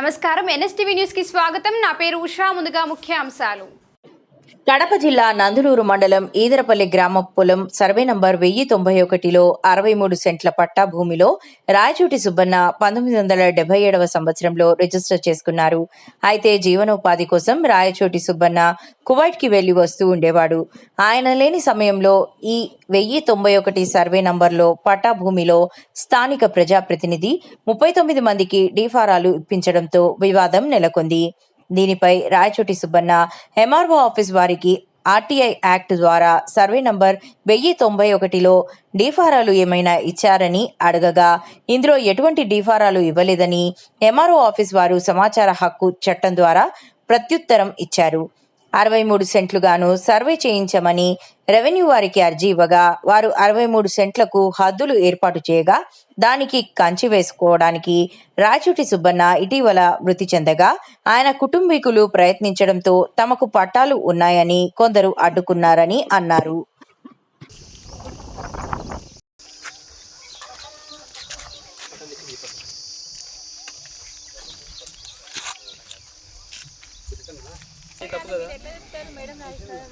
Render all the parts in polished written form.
నమస్కారం NSTV news కి స్వాగతం. నా పేరు ఉషా. ముందుగా ముఖ్య అంశాలు. కడప జిల్లా నందులూరు మండలం ఈదరపల్లి గ్రామ పొలం సర్వే నంబర్ 1091లో 63 సెంట్ల పట్టా భూమిలో రాయచోటి సుబ్బన్న 1977వ సంవత్సరంలో రిజిస్టర్ చేసుకున్నారు. అయితే జీవనోపాధి కోసం రాయచోటి సుబ్బన్న కువైట్కి వెళ్లి వస్తూ ఉండేవాడు. ఆయన లేని సమయంలో ఈ 1091 సర్వే నంబర్లో పట్టా భూమిలో స్థానిక ప్రజాప్రతినిధి 39 మందికి డీఫారాలు ఇప్పించడంతో వివాదం నెలకొంది. దీనిపై రాయచోటి సుబ్బన్న ఎంఆర్ఓ ఆఫీస్ వారికి ఆర్టీఐ యాక్ట్ ద్వారా సర్వే నంబర్ 1091లో డీఫారాలు ఏమైనా ఇచ్చారని అడగగా ఇందులో ఎటువంటి డీఫారాలు ఇవ్వలేదని ఎంఆర్ఓ ఆఫీస్ వారు సమాచార హక్కు చట్టం ద్వారా ప్రత్యుత్తరం ఇచ్చారు. 63 సెంట్లుగాను సర్వే చేయించమని రెవెన్యూ వారికి అర్జీ ఇవ్వగా వారు 63 సెంట్లకు హద్దులు ఏర్పాటు చేయగా దానికి కంచి వేసుకోవడానికి రాయచోటి సుబ్బన్న ఇటీవల మృతి చెందగా ఆయన కుటుంబీకులు ప్రయత్నించడంతో తమకు పట్టాలు ఉన్నాయని కొందరు అడ్డుకున్నారని అన్నారు.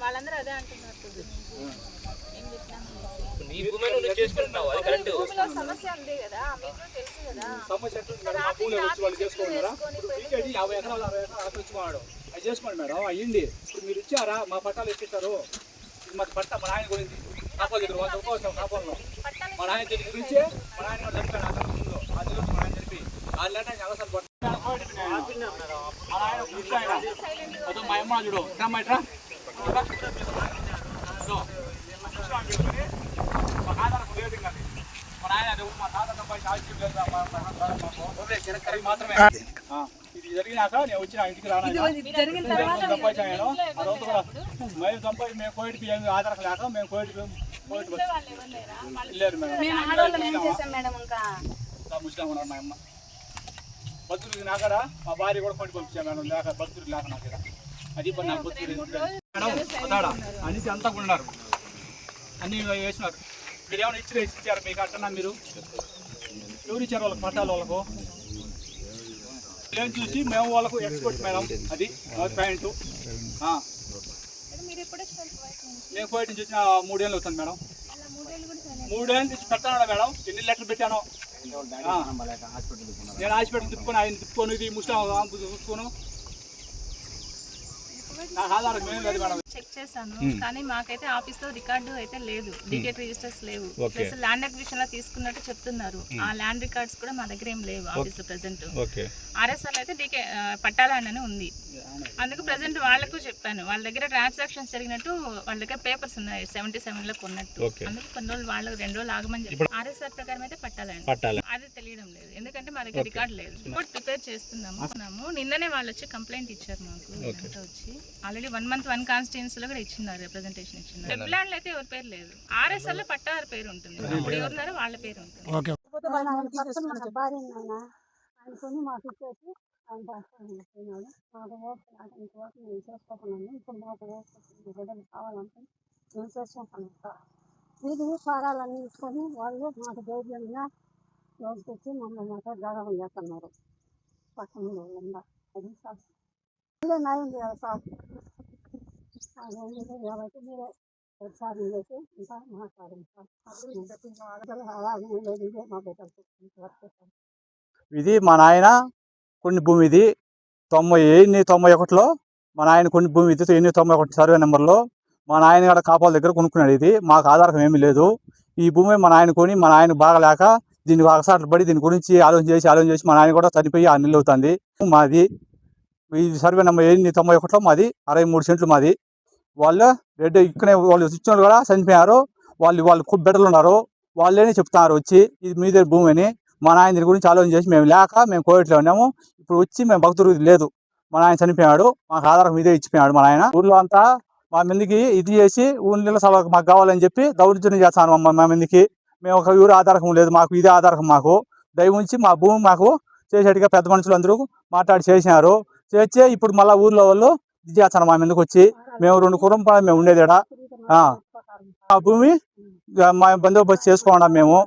వాళ్ళందరూ అదే అంటున్నారు. సమస్య ఉంది కదా, మీకు తెలుసు కదా. సమస్య వాళ్ళు చేసుకున్నారా? 50 ఎకరాలు 60 ఎకరాలు ఆక్రమించుకున్నాడు. అది చేసుకోండి మేడం, అయ్యింది. ఇప్పుడు మీరు ఇచ్చారా? మా పట్టాలు ఇప్పిస్తారు. మా పట్టా మా నాయన గురించి కాపాలు దగ్గర వాళ్ళు ఒక్కోసారి కాపాలను మా నాయన తెలిసి గురించి మా నాయన కూడా చనిపోయాడు. అది గురించి మా నాయన చెప్పి ఆ లేట అవసరం పట్టాడు. మా నాయన అదో మా అమ్మ చూడు రమ్మట్రా ఇది జరిగినాక నేను వచ్చిన ఇంటికి రాను సంపాదించాను. అదంతా కూడా మేము సంపాదించి మేము కోవిడ్కి ఏమి ఆధారం లేక మేము కోవిడ్కి వెళ్ళారు ముస్లిం ఉన్నారు. మా అమ్మ భక్తుడికి నాకడ మా భార్య కూడా కోటి పంపించాను మేడం. లేక భక్తుడికి లేక నాకు అది పని నాకు భక్తుడు అన్ని అంతా ఉన్నారు, అన్ని వేసినారు. మీరు ఏమైనా ఇచ్చారు మీకు అట్టన్నా? మీరు ఎవరు ఇచ్చారు వాళ్ళకి పట్టాలు? వాళ్ళకు ఏం చూసి మేము వాళ్ళకు ఎక్స్పోర్ట్ మేడం. అది పాయింట్. నేను కోవిడ్ నుంచి వచ్చిన 3 ఏళ్ళు అవుతాను మేడం. 3 ఏళ్ళు నుంచి పెట్టాను మేడం. ఎన్ని లెటర్లు పెట్టాను నేను. హాస్పిటల్ తిప్పుకొని ఆయన తిప్పుకొని ఇది ముస్లిం చూసుకోను. చెక్ చేశాను కానీ మాకైతే ఆఫీస్ లో రికార్డు అయితే లేదు, డికెట్ రిజిస్టర్స్ లేవు. ప్లస్ ల్యాండ్ అక్విజిషన్ లో తీసుకున్నట్టు చెప్తున్నారు. ఆ ల్యాండ్ రికార్డ్స్ కూడా మా దగ్గర ఏం లేవు ఆఫీస్ ప్రెసెంట్. ఆర్ఎస్ఆర్ అయితే పట్టా ల్యాండ్ అని ఉంది. అందుకు ప్రెసెంట్ వాళ్ళకు చెప్పాను, వాళ్ళ దగ్గర ట్రాన్సాక్షన్స్ జరిగినట్టు వాళ్ళ దగ్గర పేపర్స్ ఉన్నాయి 77 లో కొన్నట్టు. అందుకు కొన్ని రోజులు వాళ్ళకి 2 రోజులు ఆగమని చెప్పి ఆర్ఎస్ఆర్ ప్రకారం అయితే పట్టా ల్యాండ్ అది తెలియడం లేదు, ఎందుకంటే మా దగ్గర రికార్డు లేదు. రిపోర్ట్ ప్రిపేర్ చేస్తున్నాము. నిన్ననే వాళ్ళు వచ్చి కంప్లైంట్ ఇచ్చారు మాకు. వచ్చి ఆల్రెడీ 1 month 1 కాన్స్టిట్యుయెన్సీ లో కూడా ఇచ్చినారు, రిప్రజెంటేషన్ ఇచ్చినారు. వెబ్ ల్యాండ్ లో అయితే ఎవరి పేరు లేదు. ఆర్ఎస్ఆర్ లో పట్టారు పేరు ఉంటుంది, ఇప్పుడు ఎవరున్నారో వాళ్ళ పేరు ఉంటుంది. అనుకుని మాకు ఇచ్చేసి ఆయన పోయినాడు. మాకు ఓటు నేను చేసుకోకున్నాను. ఇప్పుడు మాకు బిడ్డలు కావాలంటే నేను చేసుకుంటాను. ఇది ఫారాలన్నీ తీసుకొని వాళ్ళు మాకు ధైర్యంగా రోజుకొచ్చి మమ్మల్ని మాట గౌరవం చేస్తున్నారు. పక్కన వాళ్ళందా అది సార్ ఇదే న్యాయం చేయాలి సార్. అదేంటంటే కాబట్టి మీరే ప్రచారం చేసి ఇంకా మాట్లాడండి సార్. అలాగే లేదు, ఇదే మా బిడ్డలు. ఇది మా నాయన కొన్ని భూమి. ఇది 91లో మా నాయన కొన్ని భూమి. ఇది 91 సర్వే నెంబర్లో మా నాయన గడ కాపాల దగ్గర కొనుక్కున్నాడు. ఇది మాకు ఆధారం ఏమీ లేదు. ఈ భూమి మా నాయన కొని మా నాయన బాగలేక దీన్ని ఒకసారి పడి దీని గురించి ఆలోచన చేసి మా నాయన కూడా చనిపోయి 6 నెలలు అవుతుంది. మాది ఈ సర్వే నెంబర్ 91లో మాది 63 సెంట్లు మాది. వాళ్ళు రెడ్డి ఇక్కడే వాళ్ళు ఇచ్చిన కూడా చనిపోయారు. వాళ్ళు బిడ్డలు ఉన్నారు, వాళ్ళేనే చెప్తున్నారు వచ్చి ఇది మీదే భూమి అని. మా నాయన దీని గురించి ఆలోచన చేసి మేము కోవిడ్లో ఉన్నాము. ఇప్పుడు వచ్చి మేము భక్తులు లేదు, మా నాయన చనిపోయాడు, మాకు ఆధారం ఇదే ఇచ్చిపోయాడు. మా నాయన ఊర్లో అంతా మా మందికి ఇది చేసి ఊళ్ళో సభకు మాకు కావాలని చెప్పి దౌర్జన్యం చేస్తాను మా మందికి. మేము ఒక ఊరు ఆధారం లేదు, మాకు ఇదే ఆధారం. మాకు దయ ఉంచి మా భూమి మాకు చేసేట్టుగా పెద్ద మనుషులు అందరూ మాట్లాడి చేసినారు. చేస్తే ఇప్పుడు మళ్ళీ ఊర్లో వాళ్ళు ఇది చేస్తాను మా మందికి వచ్చి. మేము 2 కుటుంబాలు మేము ఉండేది. ఆ భూమి మా బందోబస్తు చేసుకోండి మేము.